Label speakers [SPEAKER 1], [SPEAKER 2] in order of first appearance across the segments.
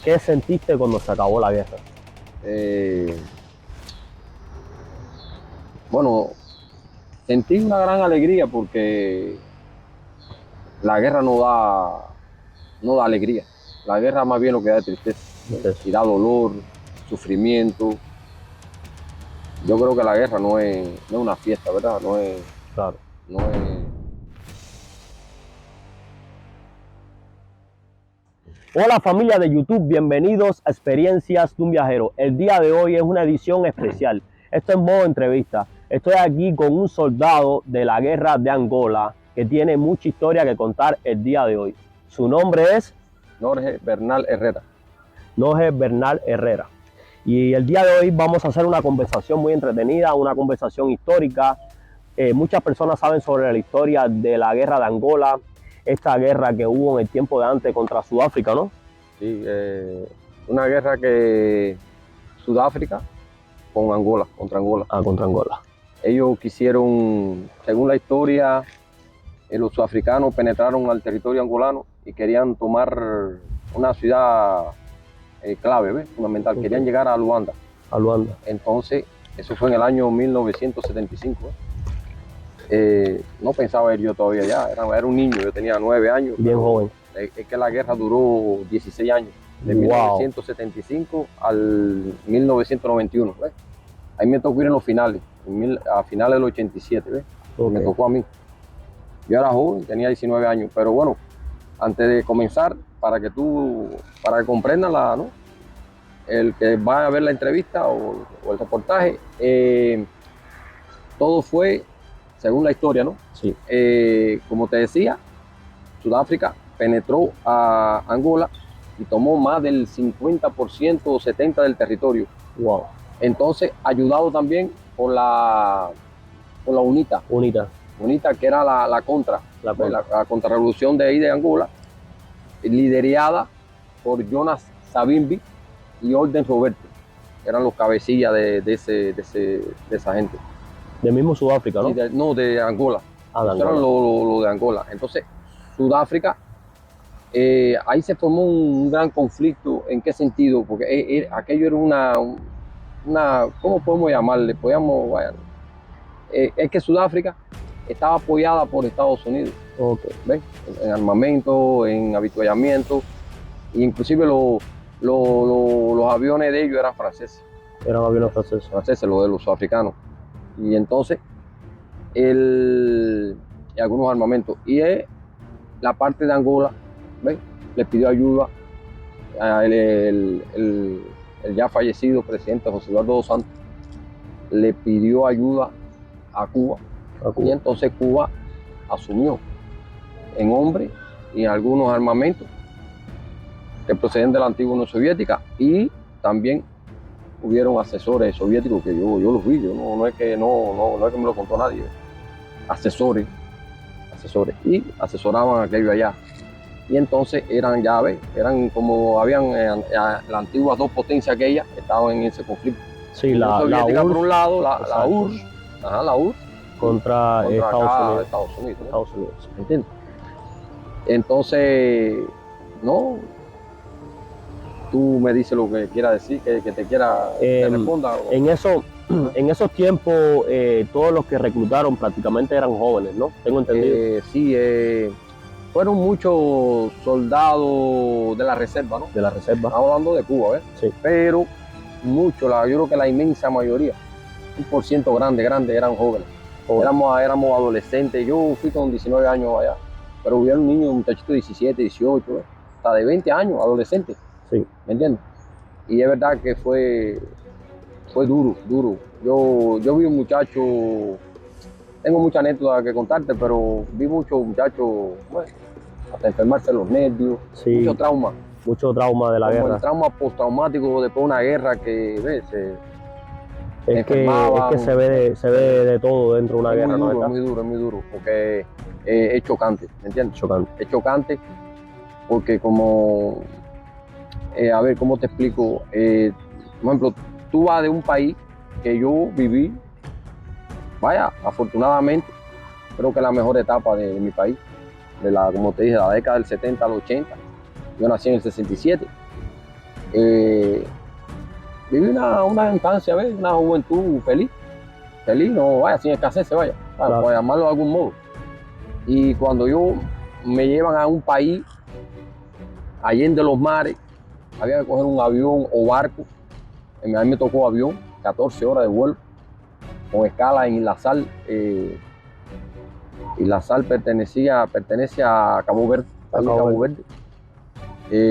[SPEAKER 1] ¿Qué sentiste cuando se acabó la guerra?
[SPEAKER 2] Eh, bueno, sentí una gran alegría porque la guerra no da alegría. La guerra más bien lo que da es tristeza,
[SPEAKER 1] Entonces,
[SPEAKER 2] y da dolor, sufrimiento. Yo creo que la guerra no es una fiesta, ¿verdad?
[SPEAKER 1] claro.
[SPEAKER 2] No es...
[SPEAKER 1] Hola familia de YouTube, bienvenidos a Experiencias de un Viajero. El día de hoy es una edición especial. Esto es modo entrevista. Estoy aquí con un soldado de la guerra de Angola que tiene mucha historia que contar el día de hoy. Su nombre es
[SPEAKER 2] Jorge Bernal Herrera.
[SPEAKER 1] Jorge Bernal Herrera. Y el día de hoy vamos a hacer una conversación muy entretenida, una conversación histórica. Muchas personas saben sobre la historia de la guerra de Angola, esta guerra que hubo en el tiempo de antes contra Sudáfrica, ¿no?
[SPEAKER 2] Sí, una guerra que Sudáfrica con Angola, contra Angola.
[SPEAKER 1] Contra Angola.
[SPEAKER 2] Ellos quisieron, según la historia, los sudafricanos penetraron al territorio angolano y querían tomar una ciudad clave, ¿ves? Fundamental.
[SPEAKER 1] Okay.
[SPEAKER 2] Querían llegar a Luanda.
[SPEAKER 1] A Luanda.
[SPEAKER 2] Entonces, eso fue en el año 1975. No pensaba ir yo todavía allá, era un niño, yo tenía 9 años.
[SPEAKER 1] Bien joven.
[SPEAKER 2] Es que la guerra duró 16 años, de 1975 al 1991. ¿ves? Ahí me tocó ir en los finales, a finales del 87, ¿ves? Okay. Me tocó a mí. Yo era joven, tenía 19 años, pero bueno, antes de comenzar, para que comprendan ¿no? El que va a ver la entrevista o el reportaje, todo fue según la historia, ¿no?
[SPEAKER 1] Sí.
[SPEAKER 2] Como te decía, Sudáfrica penetró a Angola y tomó más del 50% o 70% del territorio.
[SPEAKER 1] Wow.
[SPEAKER 2] Entonces, ayudado también por la UNITA. UNITA, que era la contrarrevolución de ahí de Angola, liderada por Jonas Savimbi y Orden Roberto, que eran los cabecillas de esa gente.
[SPEAKER 1] Del mismo Sudáfrica, ¿no?
[SPEAKER 2] No, de Angola.
[SPEAKER 1] Angola.
[SPEAKER 2] Eran lo de Angola. Entonces, Sudáfrica, ahí se formó un gran conflicto. ¿En qué sentido? Porque aquello era una ¿cómo podemos llamarle? Es que Sudáfrica estaba apoyada por Estados Unidos.
[SPEAKER 1] Okay.
[SPEAKER 2] ¿Ves? En armamento, en avituallamiento, e inclusive los aviones de ellos eran franceses.
[SPEAKER 1] Eran aviones franceses.
[SPEAKER 2] Franceses, los de los sudafricanos. Y entonces, algunos armamentos. Y la parte de Angola, ¿ves? Le pidió ayuda el ya fallecido presidente José Eduardo dos Santos, le pidió ayuda a Cuba. Y entonces Cuba asumió en hombres y algunos armamentos que proceden de la antigua Unión Soviética, y también hubieron asesores soviéticos que yo los vi, no es que me lo contó nadie, asesores, y asesoraban aquello allá. Y entonces eran como habían las antiguas dos potencias aquellas que estaban en ese conflicto.
[SPEAKER 1] Sí,
[SPEAKER 2] la soviética
[SPEAKER 1] URSS,
[SPEAKER 2] por un lado, la URSS, la URSS
[SPEAKER 1] contra
[SPEAKER 2] Estados Unidos. ¿Entiendes? Entonces, no, tú me dices lo que quieras decir, que te quiera que responda.
[SPEAKER 1] En esos tiempos, todos los que reclutaron prácticamente eran jóvenes, ¿no? Tengo entendido.
[SPEAKER 2] Sí, fueron muchos soldados de la reserva, ¿no?
[SPEAKER 1] De la reserva.
[SPEAKER 2] Estamos hablando de Cuba, ¿ves?
[SPEAKER 1] Sí.
[SPEAKER 2] Pero muchos, yo creo que la inmensa mayoría, 1% grande, eran jóvenes. Éramos adolescentes. Yo fui con 19 años allá, pero hubieron niños, muchachitos de 17, 18, hasta de 20 años, adolescentes.
[SPEAKER 1] Sí.
[SPEAKER 2] ¿Me entiendes? Y es verdad que fue duro. Yo vi un muchacho, tengo muchas anécdotas que contarte, pero vi muchos muchachos, bueno, hasta enfermarse los nervios,
[SPEAKER 1] sí,
[SPEAKER 2] mucho trauma.
[SPEAKER 1] Mucho trauma de la guerra.
[SPEAKER 2] El trauma postraumático después de una guerra que, ¿ves?
[SPEAKER 1] Es que se ve de todo dentro de una guerra.
[SPEAKER 2] Es muy duro, porque es chocante, ¿me entiendes? Es chocante porque como, a ver, ¿cómo te explico? Por ejemplo, tú vas de un país que yo viví, vaya, afortunadamente, creo que es la mejor etapa de mi país, como te dije, de la década del 70 al 80. Yo nací en el 67. Viví una infancia, ¿ves? Una juventud feliz. Feliz, no vaya, sin escasez se vaya,
[SPEAKER 1] Claro.
[SPEAKER 2] por llamarlo de algún modo. Y cuando me llevan a un país, allende los mares, había que coger un avión o barco. A mí me tocó avión, 14 horas de vuelo, con escala en Isla Sal. Isla Sal pertenece a Cabo Verde. Cabo Verde.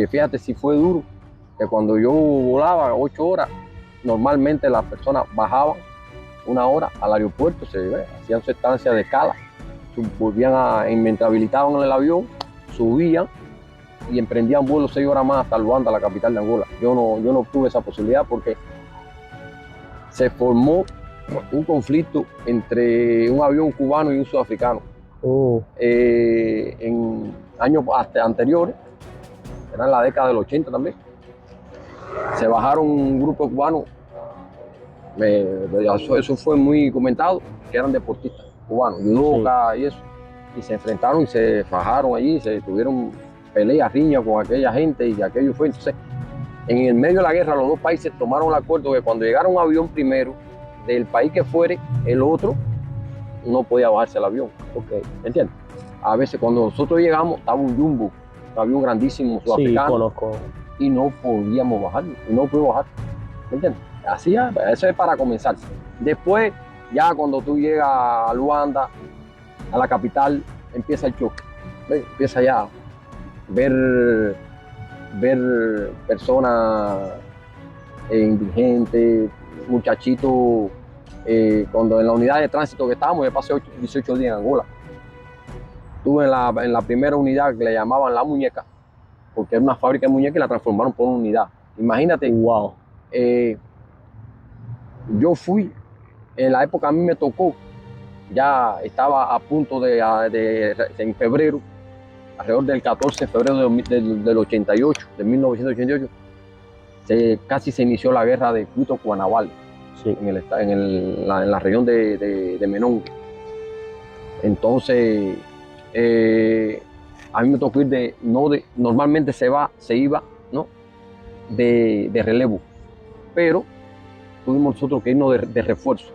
[SPEAKER 2] Fíjate si fue duro, que cuando yo volaba 8 horas, normalmente las personas bajaban 1 hora al aeropuerto, hacían su estancia de escala, mientras habilitaban el avión, subían y emprendían vuelo 6 horas más hasta Luanda, la capital de Angola. Yo no obtuve esa posibilidad porque se formó un conflicto entre un avión cubano y un sudafricano. En años anteriores, era en la década del 80 también, se bajaron un grupo de cubanos, eso fue muy comentado, que eran deportistas cubanos, judoka y eso, y se enfrentaron y se fajaron allí, se tuvieron peleas, riñas con aquella gente y aquello fue. Entonces, en el medio de la guerra, los dos países tomaron el acuerdo que cuando llegara un avión primero, del país que fuere, el otro no podía bajarse el avión. ¿Entiendes? A veces cuando nosotros llegamos, estaba un jumbo, un avión grandísimo sudafricano.
[SPEAKER 1] Sí, conozco.
[SPEAKER 2] Y no podíamos bajar, no pude bajar. ¿Me entiendes? Así, eso es para comenzar. Después, ya cuando tú llegas a Luanda, a la capital, empieza el choque. ¿Ves? Empieza ya a ver personas indigentes, muchachitos. Cuando en la unidad de tránsito que estábamos, yo pasé 18 días en Angola. Estuve en la primera unidad que le llamaban La Muñeca, porque era una fábrica de muñecas y la transformaron por una unidad. Imagínate.
[SPEAKER 1] Wow.
[SPEAKER 2] Yo fui, en la época a mí me tocó, ya estaba a punto en febrero, alrededor del 14 de febrero del 88, de 1988, casi se inició la guerra de Cuito-Cuanabal, sí, en la región de Menón. Entonces, a mí me tocó ir normalmente se iba, ¿no?, de relevo, pero tuvimos nosotros que irnos de refuerzo.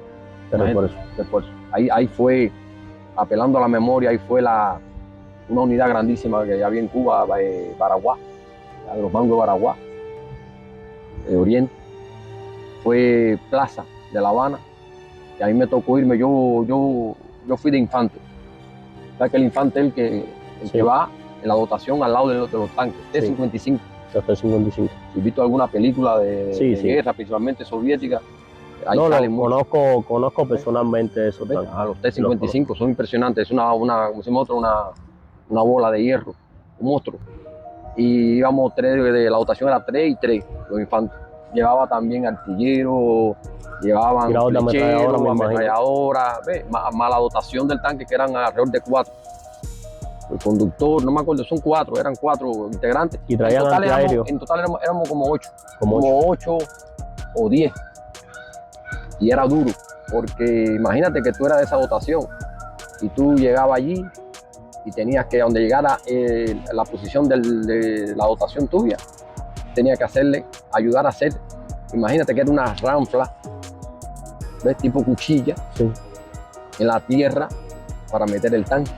[SPEAKER 2] Refuerzo. Ahí fue, apelando a la memoria, ahí fue una unidad grandísima que había en Cuba, Baraguá, los mangos de Baraguá, de Oriente. Fue Plaza de La Habana, y a mí me tocó irme, yo fui de infante. ¿Sabes que el infante es el que va en la dotación al lado de los tanques? T-55.
[SPEAKER 1] T-55.
[SPEAKER 2] Si has visto alguna película de guerra, principalmente soviética, ahí sale mucho.
[SPEAKER 1] Conozco personalmente esos tanques.
[SPEAKER 2] Los T-55 son impresionantes, es como decimos nosotros, una bola de hierro, un monstruo. Y íbamos la dotación era 3 y 3, los infantes. Llevaba también artilleros, llevaban flecheros, ametralladoras, más la dotación del tanque, que eran alrededor de 4. El conductor, no me acuerdo, eran 4 integrantes.
[SPEAKER 1] Y traían antiaéreo.
[SPEAKER 2] En total éramos como 8. Como 8 o 10. Y era duro, porque imagínate que tú eras de esa dotación y tú llegabas allí y tenías que, donde llegara la posición de la dotación tuya, tenías que ayudar a hacer, imagínate que era una ranfla, ¿ves?, tipo cuchilla, sí, en la tierra para meter el tanque.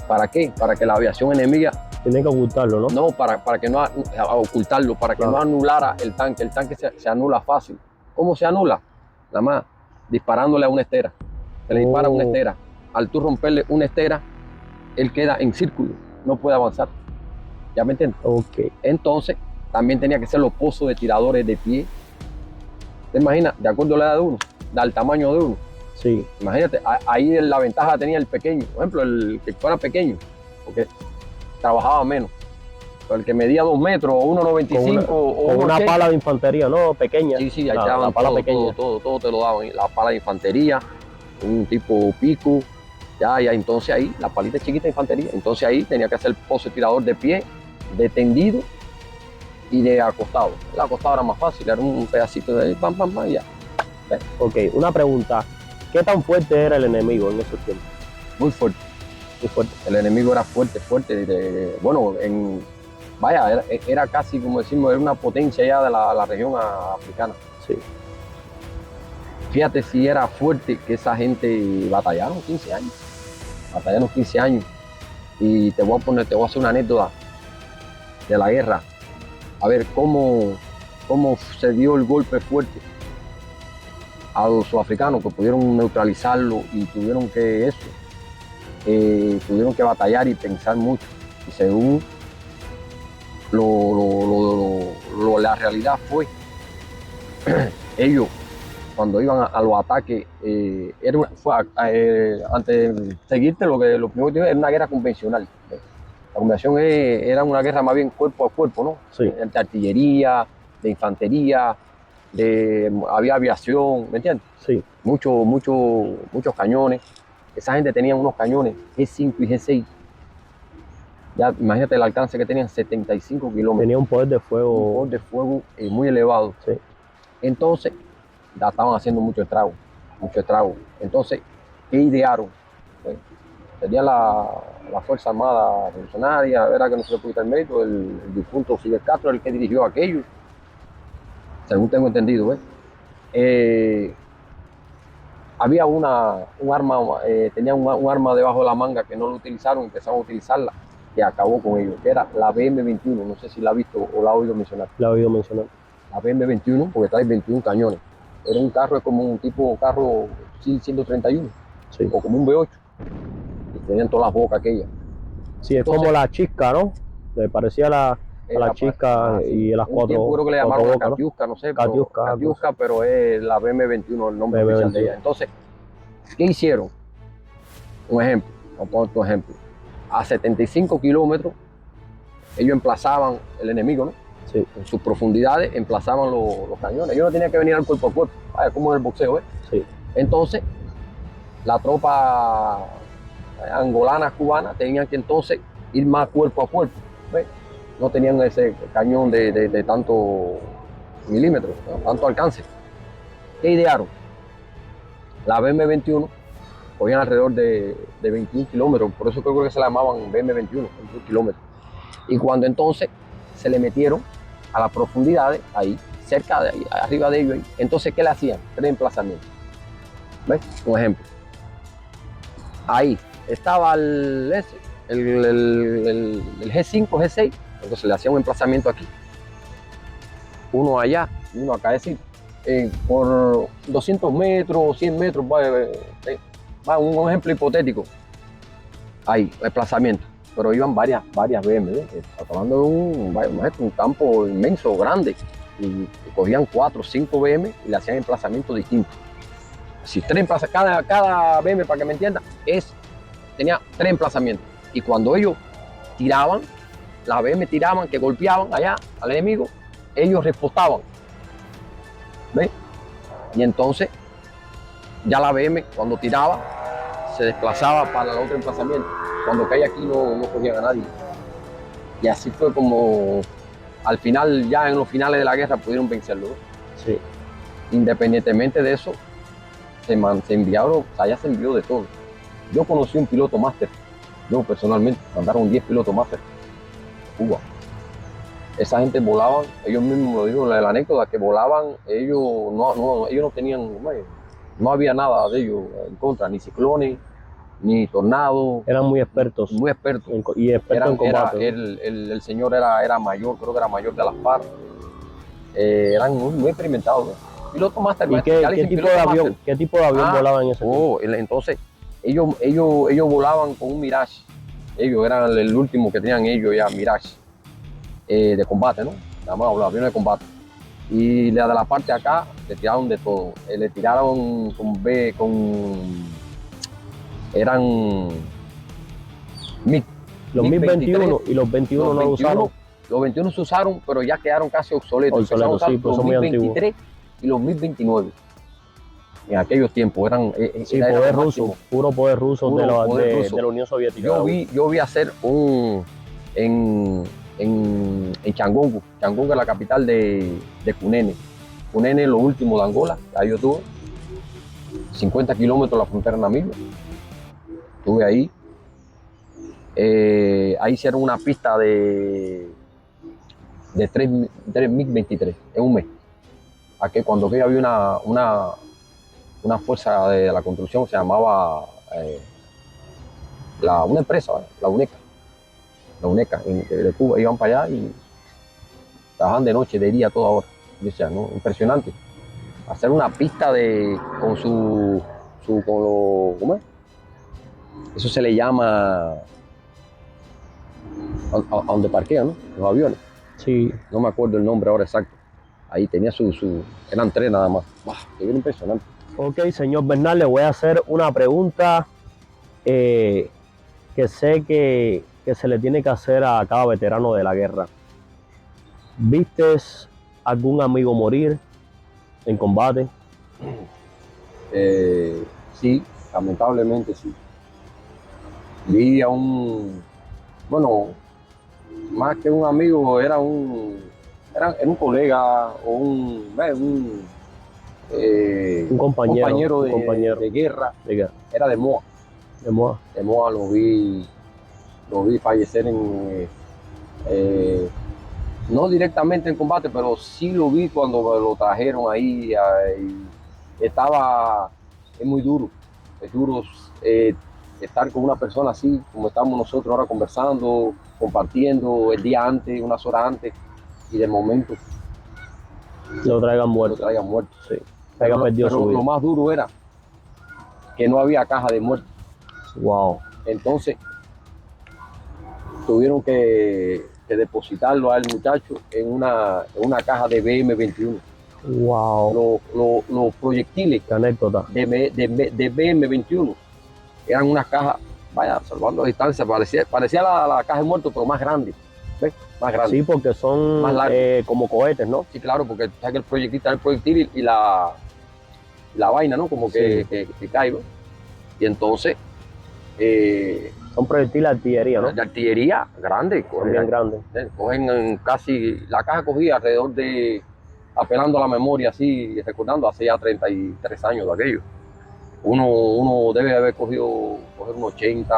[SPEAKER 2] ¿Para qué? Para que la aviación enemiga...
[SPEAKER 1] Tienen que ocultarlo, ¿no?
[SPEAKER 2] No, para que no ocultarlo, para que no anulara el tanque. El tanque se anula fácil. ¿Cómo se anula? Nada más disparándole a una estera. Se le dispara a una estera. Al tú romperle una estera, él queda en círculo, no puede avanzar. ¿Ya me entiendes? Entonces, también tenía que ser los pozos de tiradores de pie. ¿Te imaginas? De acuerdo a la edad de uno, al tamaño de uno.
[SPEAKER 1] Sí.
[SPEAKER 2] Imagínate, ahí la ventaja tenía el pequeño. Por ejemplo, el que fuera pequeño, porque trabajaba menos. Pero el que medía 2 metros o 1,95 o
[SPEAKER 1] con una pala de infantería, ¿no? Pequeña.
[SPEAKER 2] Sí, ahí te daban todo te lo daban. La pala de infantería, un tipo pico, ya, entonces ahí, la palita chiquita de infantería. Entonces ahí tenía que hacer pozo tirador de pie, de tendido y de acostado. El acostado era más fácil, era un pedacito de ahí, pam, y ya.
[SPEAKER 1] Ok, una pregunta. ¿Qué tan fuerte era el enemigo en esos tiempos?
[SPEAKER 2] Muy fuerte. El enemigo era fuerte. Bueno, vaya, era casi, como decimos, era una potencia ya de la región africana.
[SPEAKER 1] Sí.
[SPEAKER 2] Fíjate si era fuerte que esa gente batallaron 15 años. Batallaron 15 años. Y te voy a hacer una anécdota de la guerra. A ver cómo se dio el golpe fuerte a los sudafricanos, que pudieron neutralizarlo y tuvieron que batallar y pensar mucho. Y según la realidad fue, ellos cuando iban a los ataques, antes de seguirte, lo primero que te digo, era una guerra convencional. La convención era una guerra más bien cuerpo a cuerpo, ¿no?
[SPEAKER 1] Sí.
[SPEAKER 2] De artillería, de infantería, había aviación, ¿me entiendes?
[SPEAKER 1] Sí.
[SPEAKER 2] Muchos cañones. Esa gente tenía unos cañones G5 y G6. Ya imagínate el alcance que tenían, 75 kilómetros.
[SPEAKER 1] Tenía un poder de fuego.
[SPEAKER 2] Un poder de fuego muy elevado.
[SPEAKER 1] Sí.
[SPEAKER 2] Entonces, ya estaban haciendo mucho estrago. Entonces, ¿qué idearon? Pues, tenía la Fuerza Armada Revolucionaria, era que no se le puede quitar el mérito, el difunto Fidel Castro, el que dirigió aquello, según tengo entendido. Había un arma, tenían un arma debajo de la manga que no lo utilizaron, empezaron a utilizarla, que acabó con ellos, que era la BM-21, no sé si la ha visto o la ha oído mencionar.
[SPEAKER 1] La he oído mencionar.
[SPEAKER 2] La BM-21, porque trae 21 cañones. Era un carro, como un tipo carro 131,
[SPEAKER 1] sí.
[SPEAKER 2] O como un V8. Y tenían todas las bocas aquellas.
[SPEAKER 1] Sí, es como la chisca, ¿no? Le parecía a la chisca y las cuatro.
[SPEAKER 2] Creo que le llamaron
[SPEAKER 1] bocas,
[SPEAKER 2] Katiuska, no sé.
[SPEAKER 1] Katiuska,
[SPEAKER 2] pero es la BM-21 el nombre oficial de ella. Entonces, ¿qué hicieron? Un ejemplo, vamos a poner otro ejemplo. A 75 kilómetros, ellos emplazaban el enemigo, ¿no?
[SPEAKER 1] Sí.
[SPEAKER 2] En sus profundidades emplazaban los cañones. Ellos no tenían que venir al cuerpo a cuerpo, vaya, como en el boxeo, ¿eh?
[SPEAKER 1] Sí.
[SPEAKER 2] Entonces, la tropa angolana, cubana, tenían que entonces ir más cuerpo a cuerpo, ¿ves? No tenían ese cañón de tanto milímetros, ¿no? Tanto alcance. ¿Qué idearon? La BM-21 cogían alrededor de 21 kilómetros, por eso creo que se la llamaban BM-21, 21 kilómetros. Y cuando entonces se le metieron a las profundidades, ahí, cerca de ahí, arriba de ellos, entonces, ¿qué le hacían? 3 emplazamientos. ¿Ves? Un ejemplo. Ahí estaba el G5, G6, entonces le hacían un emplazamiento aquí, uno allá y uno acá, es decir, por 200 metros, 100 metros, va un ejemplo hipotético, ahí, desplazamiento, pero iban varias BM, estamos hablando de un campo inmenso, grande, y cogían 4 o 5 BM y le hacían emplazamientos distintos. Si 3 emplazamientos, cada BM, para que me entiendan, tenía 3 emplazamientos. Y cuando ellos tiraban, las BM tiraban, que golpeaban allá al enemigo, ellos respostaban. ¿Ves? Y entonces, ya la BM, cuando tiraba, se desplazaba para el otro emplazamiento. Cuando caía aquí no cogían a nadie. Y así fue como, al final, ya en los finales de la guerra, pudieron vencerlo.
[SPEAKER 1] Sí.
[SPEAKER 2] Independientemente de eso, se enviaron, o sea, ya se envió de todo. Yo conocí un piloto máster, yo personalmente, mandaron 10 pilotos máster a Cuba. Esa gente volaban, ellos mismos lo dijeron en la anécdota, que volaban, ellos no tenían, no había nada de ellos en contra, ni ciclones, ni tornados.
[SPEAKER 1] Eran muy expertos.
[SPEAKER 2] Muy expertos.
[SPEAKER 1] Y expertos en combate.
[SPEAKER 2] El señor era mayor, creo que era mayor de las FARC. Eran muy experimentados, ¿no? Piloto máster.
[SPEAKER 1] ¿Y qué tipo de avión volaban en ese tiempo?
[SPEAKER 2] Entonces, ellos volaban con un Mirage. Ellos eran el último que tenían ellos ya, Mirage, de combate, ¿no? Nada los aviones de combate. Y de la parte de acá, le tiraron de todo. Le tiraron eran
[SPEAKER 1] los MiG-21 y los 21 no lo usaron.
[SPEAKER 2] Los 21 se usaron, pero ya quedaron casi obsoletos.
[SPEAKER 1] Sí, pues son muy antiguos.
[SPEAKER 2] Y los MiG-29. En aquellos tiempos eran
[SPEAKER 1] poder ruso, puro poder ruso de la Unión Soviética.
[SPEAKER 2] Yo vi hacer en Changongo. Changongo es la capital de Cunene. Cunene es lo último de Angola. Ahí yo tuve 50 kilómetros de la frontera Namibia. Estuve ahí. Ahí hicieron una pista de de 3 MiG-23 en un mes. Cuando aquí había una fuerza de la construcción, se llamaba una empresa, la UNECA de Cuba, iban para allá y trabajaban de noche, de día, toda hora. O sea, ¿no? Impresionante. Hacer una pista ¿cómo es? Eso se le llama a donde parquean, ¿no? Los aviones.
[SPEAKER 1] Sí.
[SPEAKER 2] No me acuerdo el nombre ahora exacto. Ahí tenía eran 3 nada más. ¡Wow! Qué bien impresionante.
[SPEAKER 1] Ok, señor Bernal, le voy a hacer una pregunta que sé que se le tiene que hacer a cada veterano de la guerra. ¿Vistes algún amigo morir en combate?
[SPEAKER 2] Sí, lamentablemente sí. Vi a bueno, más que un amigo, era un colega o un
[SPEAKER 1] compañero
[SPEAKER 2] de guerra.
[SPEAKER 1] ¿De qué?
[SPEAKER 2] Era de Moa.
[SPEAKER 1] De Moa.
[SPEAKER 2] De Moa lo vi fallecer no directamente en combate, pero sí lo vi cuando lo trajeron ahí. Es muy duro. Es duro estar con una persona así, como estamos nosotros ahora conversando, compartiendo el día antes, unas horas antes, y de momento
[SPEAKER 1] lo traigan muerto.
[SPEAKER 2] Sí.
[SPEAKER 1] Haya perdido su vida.
[SPEAKER 2] Lo más duro era que no había caja de muertos.
[SPEAKER 1] Wow.
[SPEAKER 2] Entonces tuvieron que depositarlo al muchacho en una caja de BM-21.
[SPEAKER 1] Wow.
[SPEAKER 2] Los proyectiles
[SPEAKER 1] Qué anécdota.
[SPEAKER 2] de BM-21 eran unas cajas, vaya, salvando la distancia, parecía la caja de muertos, pero más grande. ¿Ves? Más grande.
[SPEAKER 1] Sí, porque son
[SPEAKER 2] más
[SPEAKER 1] como cohetes, ¿no?
[SPEAKER 2] Sí, claro, porque sabes que el proyectil está el proyectil y la vaina, ¿no? Como que cae, ¿no? Y entonces
[SPEAKER 1] son proyectiles de artillería, ¿no?
[SPEAKER 2] De artillería grande.
[SPEAKER 1] Bien grande.
[SPEAKER 2] Cogen casi, la caja cogía alrededor de, apelando a la memoria, así, recordando, hace ya 33 años de aquello. Uno debe haber coger un 80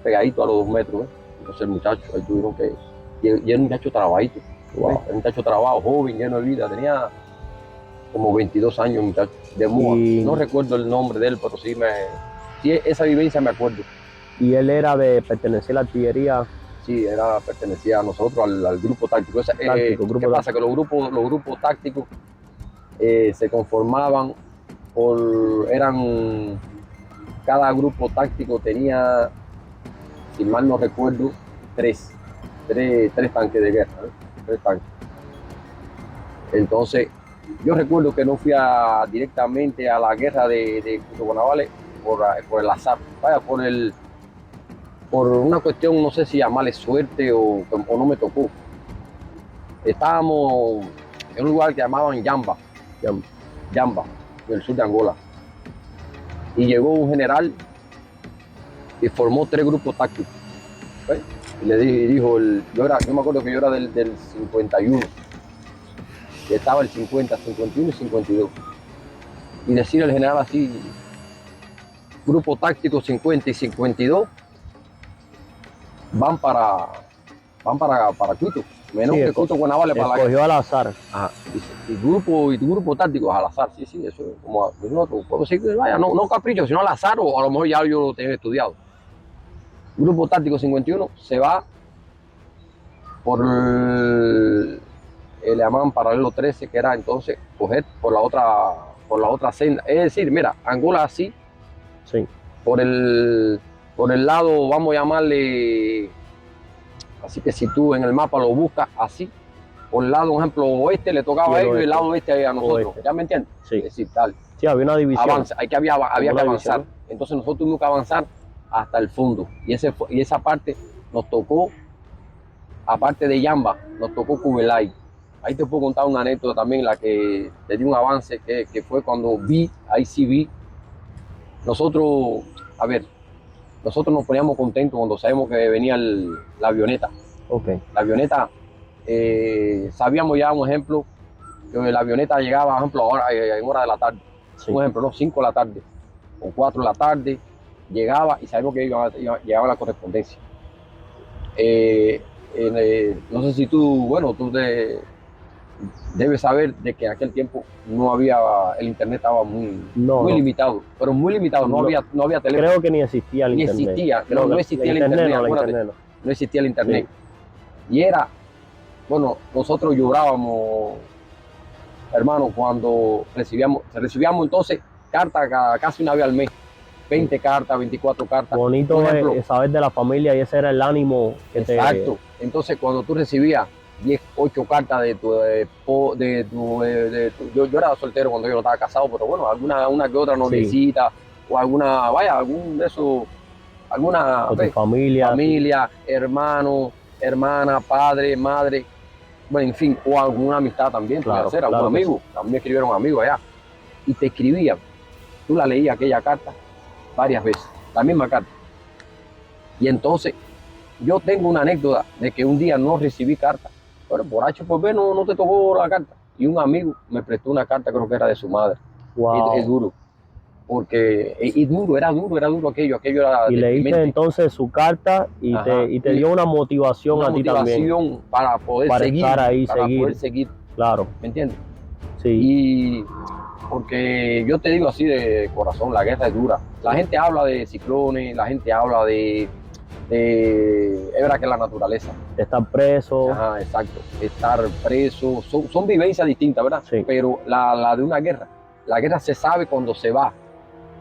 [SPEAKER 2] pegadito a los 2 metros, ¿eh? Entonces el muchacho, ahí tuvieron que, y era un muchacho trabajito, wow. Era un muchacho trabajo, joven, lleno de vida, tenía como 22 años, muchacho, de Moa. No recuerdo el nombre de él, pero sí, esa vivencia me acuerdo.
[SPEAKER 1] ¿Y él pertenecía a la artillería?
[SPEAKER 2] Sí, pertenecía a nosotros, al grupo táctico. ¿Qué pasa? Que los grupos tácticos se conformaban cada grupo táctico tenía, si mal no recuerdo, tres tanques de guerra, ¿eh? 3 tanques. Entonces, yo recuerdo que no fui directamente a la guerra de Cutoguanabales por el azar, vaya, por una cuestión, no sé si llamarle suerte o no me tocó. Estábamos en un lugar que llamaban Yamba, en el sur de Angola. Y llegó un general y formó 3 grupos tácticos. ¿Ves? Y le dijo, yo me acuerdo que yo era del 51. Y estaba el 50, 51 y 52. Y decir al general así, grupo táctico 50 y 52, van para Quito, menos que Cutoguanabales para la
[SPEAKER 1] escogió al azar.
[SPEAKER 2] Ajá. Y grupo táctico al azar, sí, eso es como nosotros, puedo decir que vaya, no capricho, sino al azar, o a lo mejor ya yo lo tenía estudiado. Grupo táctico 51 se va le llamaban paralelo 13, que era entonces coger por la otra senda, es decir, mira, Angola así,
[SPEAKER 1] sí.
[SPEAKER 2] por el lado, vamos a llamarle, así que si tú en el mapa lo buscas así, por el lado, por ejemplo, oeste le tocaba a ellos y el lado oeste a nosotros. ¿Ya me entiendes?
[SPEAKER 1] Sí.
[SPEAKER 2] Es decir, tal.
[SPEAKER 1] Sí, había una división.
[SPEAKER 2] Había que avanzar. Entonces nosotros tuvimos que avanzar hasta el fondo. Y esa parte nos tocó, aparte de Yamba, nos tocó Cubelay. Ahí te puedo contar una anécdota también, la que te di un avance, que fue cuando ahí sí vi. Nosotros nos poníamos contentos cuando sabemos que venía la avioneta.
[SPEAKER 1] Okay.
[SPEAKER 2] La avioneta, sabíamos ya, un ejemplo, que la avioneta llegaba, por ejemplo, ahora, en hora de la tarde. Sí. Un ejemplo, ¿no? 5 de la tarde o 4 de la tarde, llegaba y sabíamos que llegaba la correspondencia. no sé si tú, bueno, debes saber de que en aquel tiempo no había, el internet estaba muy
[SPEAKER 1] No.
[SPEAKER 2] limitado, pero muy limitado, no había teléfono.
[SPEAKER 1] Creo que ni existía el
[SPEAKER 2] Ni
[SPEAKER 1] internet.
[SPEAKER 2] existía, no existía el internet, acuérdate, no existía el internet. Sí. Y era, bueno, nosotros llorábamos, hermano, cuando recibíamos entonces cartas casi una vez al mes. 20 cartas, 24 cartas.
[SPEAKER 1] Bonito es saber de la familia y ese era el ánimo que
[SPEAKER 2] exacto. Entonces, cuando tú recibías 10, 8 cartas yo era soltero cuando yo no estaba casado, pero bueno, una que otra noviecita, o algún de esos, alguna familia, hermano, hermana, padre, madre, bueno, en fin, o alguna amistad también,
[SPEAKER 1] claro,
[SPEAKER 2] ser algún amigo, también escribieron amigos allá, y te escribían, tú la leías aquella carta varias veces, la misma carta. Y entonces, yo tengo una anécdota de que un día no recibí carta, pero por H por B no te tocó la carta. Y un amigo me prestó una carta, creo que era de su madre.
[SPEAKER 1] Wow.
[SPEAKER 2] Es duro, porque era duro aquello era
[SPEAKER 1] y leíste entonces su carta y te dio una motivación a ti también.
[SPEAKER 2] Para poder seguir,
[SPEAKER 1] estar ahí,
[SPEAKER 2] poder seguir.
[SPEAKER 1] Claro.
[SPEAKER 2] ¿Me entiendes?
[SPEAKER 1] Sí.
[SPEAKER 2] Y porque yo te digo así de corazón, la guerra es dura. La gente habla de ciclones, la gente habla de es verdad que la naturaleza.
[SPEAKER 1] Estar preso.
[SPEAKER 2] Ajá, exacto. Estar preso. Son vivencias distintas, ¿verdad?
[SPEAKER 1] Sí.
[SPEAKER 2] Pero la de una guerra, la guerra se sabe cuando se va,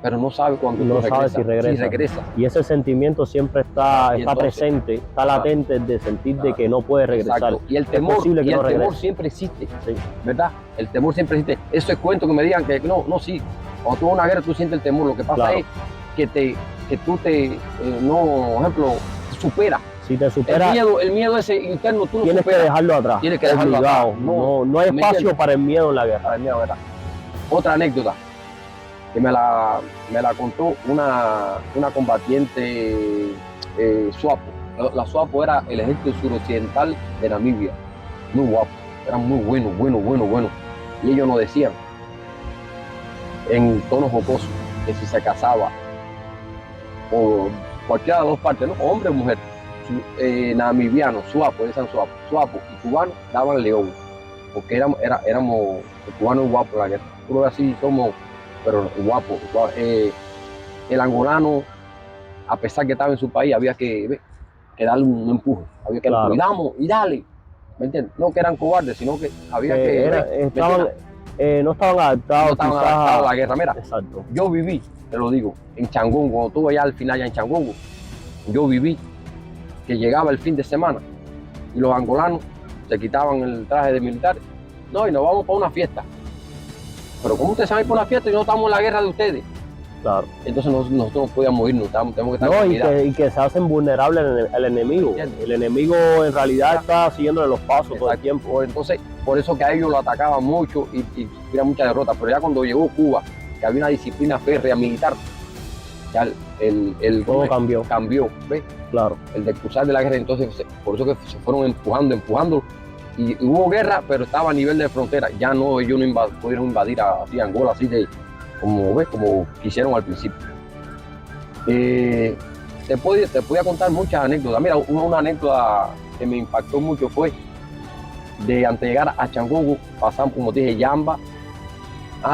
[SPEAKER 2] pero no sabe cuando
[SPEAKER 1] no sabe si regresa. Y ese sentimiento siempre está presente, está latente de sentir de que no puede regresar.
[SPEAKER 2] Exacto. Y el temor, temor siempre existe, ¿verdad? El temor siempre existe. Eso es cuento que me digan que no, sí. Cuando tú vas a una guerra tú sientes el temor. Lo que pasa es que tú por ejemplo, te superas.
[SPEAKER 1] Si te superas,
[SPEAKER 2] el miedo ese interno, tú lo
[SPEAKER 1] tienes
[SPEAKER 2] superas.
[SPEAKER 1] Que dejarlo atrás.
[SPEAKER 2] Tienes que dejarlo atrás.
[SPEAKER 1] No hay espacio para el miedo en la guerra.
[SPEAKER 2] ¿Verdad? Otra anécdota que me la contó una combatiente Swapo. La Swapo era el ejército suroccidental de Namibia. Muy guapo, eran muy buenos. Y ellos nos decían, en tono jocoso, que si se casaba, o cualquiera de las dos partes, ¿no? Hombre o mujer, namibiano, Swapo, decían Swapo y cubano, daban león, porque éramos el cubano es guapo en la guerra. Tú lo ves así, somos, pero guapo. El angolano, a pesar que estaba en su país, había que darle un empuje, había que decirle, damos y dale, ¿me entiendes? No que eran cobardes, sino que había
[SPEAKER 1] no estaban adaptados
[SPEAKER 2] a la guerra. Mira,
[SPEAKER 1] exacto.
[SPEAKER 2] Yo viví, te lo digo, en Changón, cuando estuve allá al final, ya en Changón, yo viví que llegaba el fin de semana y los angolanos se quitaban el traje de militar, no, y nos vamos para una fiesta. Pero ¿cómo ustedes saben ir para una fiesta y no estamos en la guerra de ustedes?
[SPEAKER 1] Claro.
[SPEAKER 2] Entonces nosotros no podíamos irnos, tenemos que estar
[SPEAKER 1] y que se hacen vulnerables al enemigo. El enemigo en realidad está siguiéndole los pasos todo el tiempo.
[SPEAKER 2] Entonces, por eso que a ellos lo atacaban mucho y había mucha derrota. Pero ya cuando llegó Cuba, que había una disciplina férrea militar, ya
[SPEAKER 1] todo cambió.
[SPEAKER 2] ¿ves?
[SPEAKER 1] Claro.
[SPEAKER 2] El de cruzar de la guerra, entonces por eso que se fueron empujando. Y hubo guerra, pero estaba a nivel de frontera. Ya no, ellos no pudieron invadir así Angola, así de como quisieron al principio. Te podía contar muchas anécdotas. Mira, una anécdota que me impactó mucho fue de antes de llegar a Changogo, pasamos, como te dije, Yamba.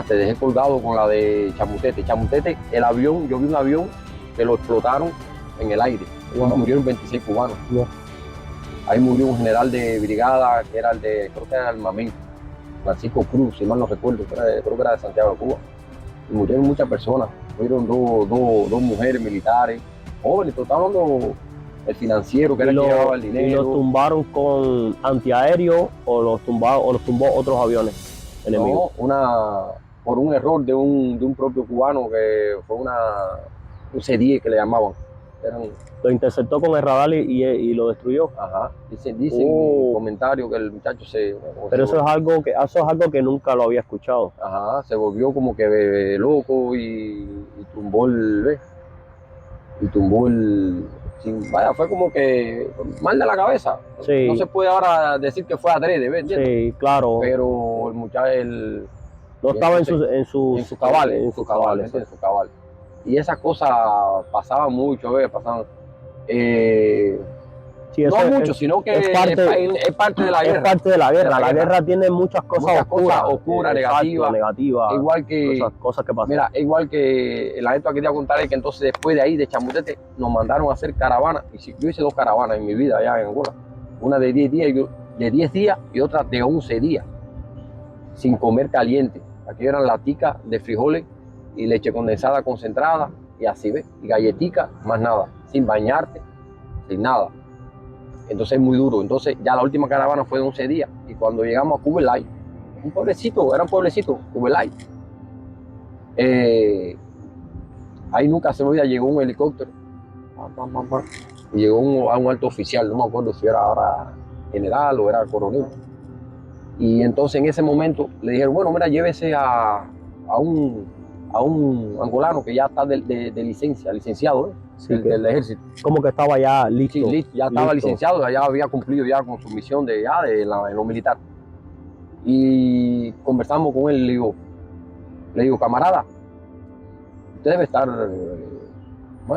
[SPEAKER 2] Te dejé colgado con la de Chamutete. Chamutete, el avión, yo vi un avión que lo explotaron en el aire. Wow. Murieron 26 cubanos.
[SPEAKER 1] Wow.
[SPEAKER 2] Ahí murió un general de brigada que era creo que era el Mamén, Francisco Cruz, si mal no recuerdo, creo que era de Santiago de Cuba. Y murieron muchas personas, murieron dos mujeres militares, jóvenes, estaba hablando el financiero que era el que llevaba el dinero.
[SPEAKER 1] ¿Y los tumbaron con antiaéreo o los tumbó otros aviones enemigos?
[SPEAKER 2] No, por un error de un propio cubano que fue un C-10 que le llamaban.
[SPEAKER 1] Lo interceptó con el radar y lo destruyó.
[SPEAKER 2] Ajá. Dicen en comentarios que el muchacho
[SPEAKER 1] Pero eso es algo que nunca lo había escuchado.
[SPEAKER 2] Ajá, se volvió como que loco y tumbó fue como que mal de la cabeza.
[SPEAKER 1] Sí.
[SPEAKER 2] No se puede ahora decir que fue adrede, ¿ves?
[SPEAKER 1] Sí, claro.
[SPEAKER 2] Pero el muchacho
[SPEAKER 1] no estaba en su cabal. Y
[SPEAKER 2] esas cosas pasaban mucho, pasaban.
[SPEAKER 1] Sí, Sí,
[SPEAKER 2] no
[SPEAKER 1] eso
[SPEAKER 2] mucho, sino que
[SPEAKER 1] es
[SPEAKER 2] parte de la guerra.
[SPEAKER 1] Es parte de la guerra. La guerra tiene muchas cosas
[SPEAKER 2] oscuras, negativas. Igual que,
[SPEAKER 1] cosas que pasan.
[SPEAKER 2] mira, igual que la gente quería contarle que entonces después de ahí, de Chamutete, nos mandaron a hacer caravanas. Y yo hice 2 caravanas en mi vida allá en Angola. Una de 10 días y otra de 11 días, sin comer caliente. Aquí eran laticas de frijoles y leche condensada concentrada, y así, ¿ves? Y galletitas, más nada, sin bañarte, sin nada. Entonces es muy duro. Entonces ya la última caravana fue de 11 días, y cuando llegamos a Cubelay, un pueblecito, Cubelay, ahí nunca se me olvida, llegó un helicóptero, y llegó a un alto oficial, no me acuerdo si era ahora general o era coronel. Y entonces en ese momento le dijeron, bueno, mira, llévese a un angolano que ya está de licencia, licenciado,
[SPEAKER 1] Sí,
[SPEAKER 2] del ejército.
[SPEAKER 1] Como que estaba ya listo.
[SPEAKER 2] Sí, listo, ya estaba licenciado, ya había cumplido ya con su misión de lo militar. Y conversamos con él y le digo, camarada, usted debe estar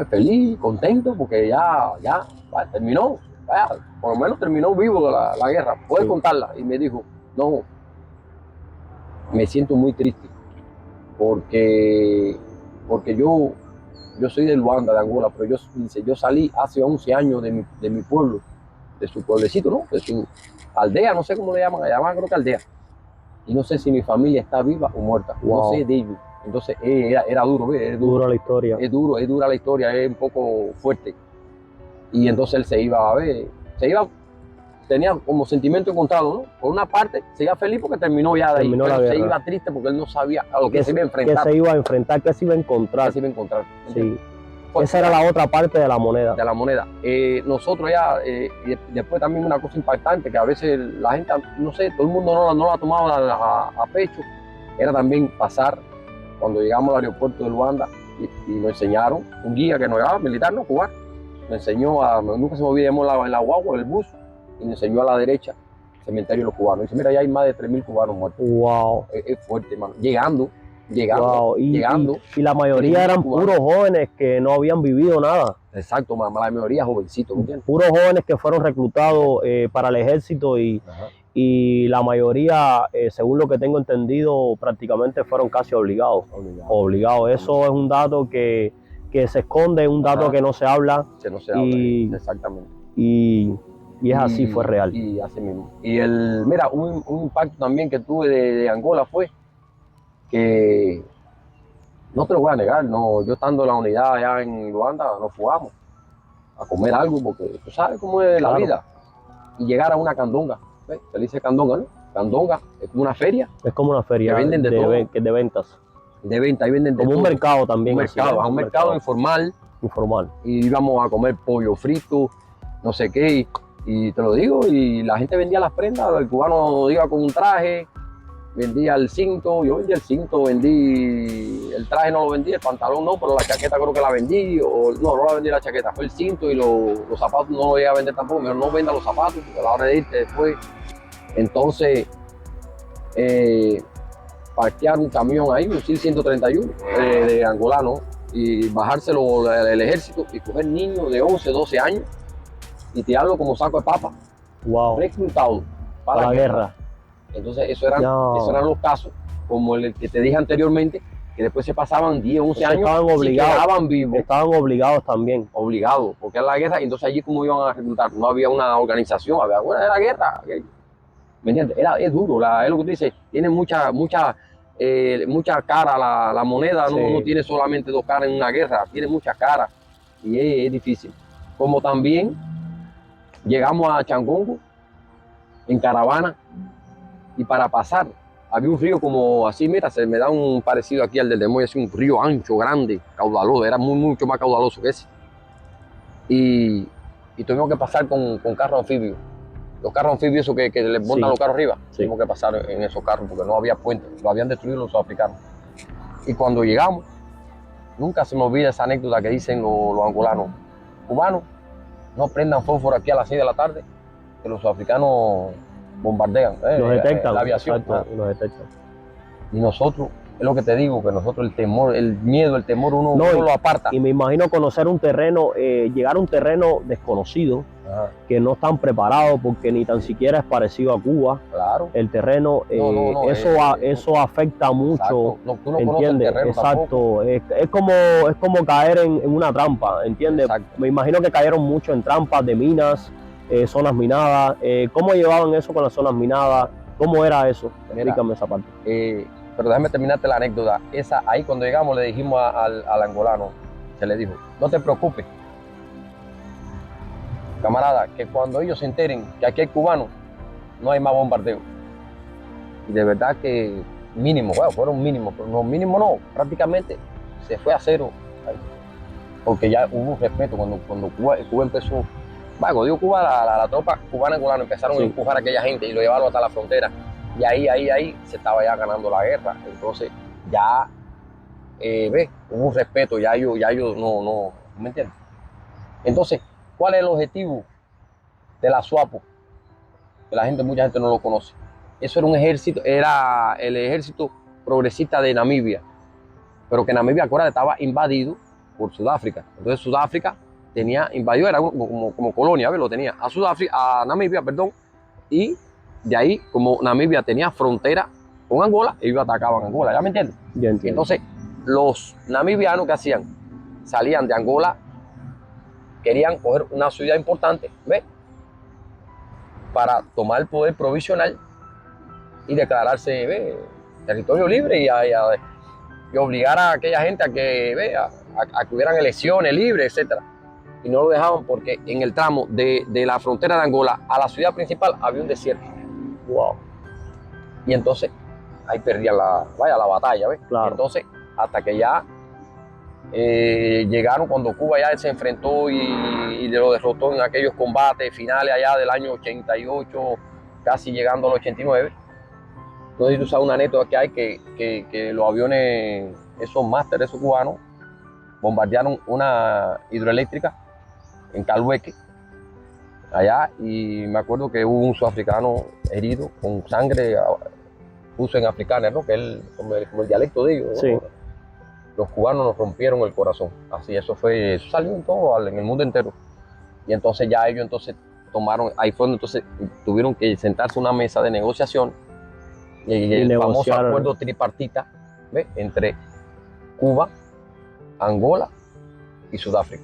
[SPEAKER 2] feliz, contento, porque ya terminó, por lo menos terminó vivo la guerra, puede contarla. Y me dijo, no, me siento muy triste, porque yo soy de Luanda, de Angola, pero yo salí hace 11 años de mi pueblo, de su pueblecito, ¿no? De su aldea, no sé cómo le llaman, creo que aldea. Y no sé si mi familia está viva o muerta, no sé de ellos. Entonces era duro, ¿ves? Es duro
[SPEAKER 1] la historia.
[SPEAKER 2] Es dura la historia, es un poco fuerte. Y entonces él se iba a ver, tenía como sentimiento encontrado, ¿no? Por una parte, se iba feliz porque terminó ya de ahí, pero se iba triste porque él no sabía a lo que se iba a enfrentar.
[SPEAKER 1] Que se iba a enfrentar, que se iba a encontrar. Sí.
[SPEAKER 2] Pues,
[SPEAKER 1] esa era la otra parte de la moneda.
[SPEAKER 2] Nosotros ya, después también una cosa impactante, que a veces la gente, no sé, todo el mundo no la tomaba a pecho, era también pasar, cuando llegamos al aeropuerto de Luanda, y nos enseñaron, un guía que nos llevaba, militar, no, cubano, nos enseñó nunca se me olvidemos en la guagua, en el bus, y nos enseñó a la derecha, el cementerio de los cubanos. Y dice, mira, ya hay más de 3.000 cubanos muertos.
[SPEAKER 1] Wow.
[SPEAKER 2] Es fuerte, hermano. Llegando.
[SPEAKER 1] Y la mayoría eran puros jóvenes que no habían vivido nada.
[SPEAKER 2] Exacto, la mayoría jovencitos, ¿me entiendes?
[SPEAKER 1] Puros jóvenes que fueron reclutados para el ejército y la mayoría, según lo que tengo entendido, prácticamente fueron casi obligados. Eso es un dato que se esconde, un dato que no se habla.
[SPEAKER 2] Exactamente.
[SPEAKER 1] Y es así, fue real.
[SPEAKER 2] Y así mismo. Y mira, un impacto también que tuve de Angola fue que, no te lo voy a negar, no, yo estando en la unidad allá en Luanda, nos fugamos a comer algo, porque tú sabes cómo es la vida. Y llegar a una candonga, ¿ves? Se le dice candonga, ¿no? Candonga es como una feria.
[SPEAKER 1] Es como una feria
[SPEAKER 2] que venden de
[SPEAKER 1] ventas.
[SPEAKER 2] De venta, ahí venden de
[SPEAKER 1] como
[SPEAKER 2] todo.
[SPEAKER 1] Un mercado también.
[SPEAKER 2] Un mercado informal. Y íbamos a comer pollo frito, no sé qué, y te lo digo, y la gente vendía las prendas, el cubano iba con un traje, vendía el cinto, yo vendía el cinto, vendí el traje, no lo vendí, el pantalón no, pero la chaqueta creo que la vendí, no la vendí la chaqueta, fue el cinto, y los zapatos no los iba a vender tampoco, pero no venda los zapatos, porque a la hora de irte después. Entonces, parquear un camión ahí, un CIL 131 de angolano, y bajárselo el ejército y coger niños de 11, 12 años y tirarlo como saco de papa.
[SPEAKER 1] Wow.
[SPEAKER 2] Reclutado para la guerra. Entonces, esos eran los casos, como el que te dije anteriormente, que después se pasaban 10, 11 años y quedaban vivos.
[SPEAKER 1] Estaban obligados también.
[SPEAKER 2] Obligados, porque era la guerra, y entonces allí cómo iban a reclutar. No había una organización, era la guerra. ¿Me entiendes? Es duro, es lo que tú dices, tiene mucha cara la moneda, no tiene solamente 2 caras en una guerra, tiene muchas caras, y es difícil. Como también llegamos a Changongo en caravana, y para pasar había un río como así, mira, se me da un parecido aquí al del Demoy, así un río ancho, grande, caudaloso, era mucho más caudaloso que ese. Y tuvimos que pasar con carros anfibios. Los carros anfibios, esos que les montan los carros arriba, tuvimos que pasar en esos carros porque no había puentes, lo habían destruido los sudafricanos. Y cuando llegamos, nunca se me olvida esa anécdota que dicen los angolanos: cubanos, no prendan fósforo aquí a las 6 de la tarde, que los sudafricanos bombardean,
[SPEAKER 1] los detectan,
[SPEAKER 2] la aviación.
[SPEAKER 1] Exacto, los detectan.
[SPEAKER 2] Y nosotros Es lo que te digo, que nosotros el temor, el miedo, el temor, uno lo aparta.
[SPEAKER 1] Y me imagino conocer un terreno, llegar a un terreno desconocido,
[SPEAKER 2] Ajá.
[SPEAKER 1] que no están preparados porque ni tan siquiera es parecido a Cuba.
[SPEAKER 2] Claro.
[SPEAKER 1] El terreno, eso afecta mucho.
[SPEAKER 2] No, tú no conoces el terreno.
[SPEAKER 1] Exacto. Es como caer en una trampa, ¿entiendes?
[SPEAKER 2] Exacto.
[SPEAKER 1] Me imagino que cayeron mucho en trampas de minas, zonas minadas. ¿Cómo llevaban eso con las zonas minadas? ¿Cómo era eso? Explícame esa parte.
[SPEAKER 2] Pero déjame terminarte la anécdota. Ahí cuando llegamos le dijimos al angolano, se le dijo, no te preocupes, camarada, que cuando ellos se enteren que aquí hay cubanos, no hay más bombardeo. Y de verdad que mínimo, bueno, fueron mínimos, pero no, mínimo no, prácticamente se fue a cero. Porque ya hubo un respeto cuando Cuba empezó, cuando digo Cuba, la tropa cubana angolana empezaron a empujar a aquella gente y lo llevaron hasta la frontera. Y ahí se estaba ya ganando la guerra. Entonces ya, hubo un respeto, ya ellos no, ¿me entiendes? Entonces, ¿cuál es el objetivo de la SWAPO? Que mucha gente no lo conoce. Eso era un ejército, era el ejército progresista de Namibia. Pero que Namibia, acuérdate, estaba invadido por Sudáfrica. Entonces Sudáfrica tenía invadido, era como colonia, ¿ves? Lo tenía a Namibia, perdón, y de ahí, como Namibia tenía frontera con Angola, ellos atacaban Angola, ¿ya me entiendes?
[SPEAKER 1] Ya entiendo.
[SPEAKER 2] Entonces, los namibianos, ¿qué hacían? Salían de Angola, querían coger una ciudad importante, ¿ves? Para tomar el poder provisional y declararse, ¿ves? Territorio libre y obligar a aquella gente a que, a que hubieran elecciones libres, etc. Y no lo dejaban porque en el tramo de la frontera de Angola a la ciudad principal había un desierto.
[SPEAKER 1] Wow.
[SPEAKER 2] Y entonces ahí perdían la batalla, ¿ves?
[SPEAKER 1] Claro.
[SPEAKER 2] Entonces, hasta que ya llegaron cuando Cuba ya se enfrentó y lo derrotó en aquellos combates finales allá del año 88, casi llegando al 89. No sé si tú sabes una anécdota que hay que los aviones, esos másteres, esos cubanos, bombardearon una hidroeléctrica en Calhueque, allá, y me acuerdo que hubo un sudafricano herido con sangre, puso en africano, ¿no? Que es como el dialecto de ellos, ¿no?
[SPEAKER 1] Sí.
[SPEAKER 2] Los cubanos nos rompieron el corazón. Así, eso salió en todo, en el mundo entero. Y entonces ya ellos tomaron, ahí fue donde entonces tuvieron que sentarse a una mesa de negociación y el famoso acuerdo tripartita, ¿ves? Entre Cuba, Angola y Sudáfrica.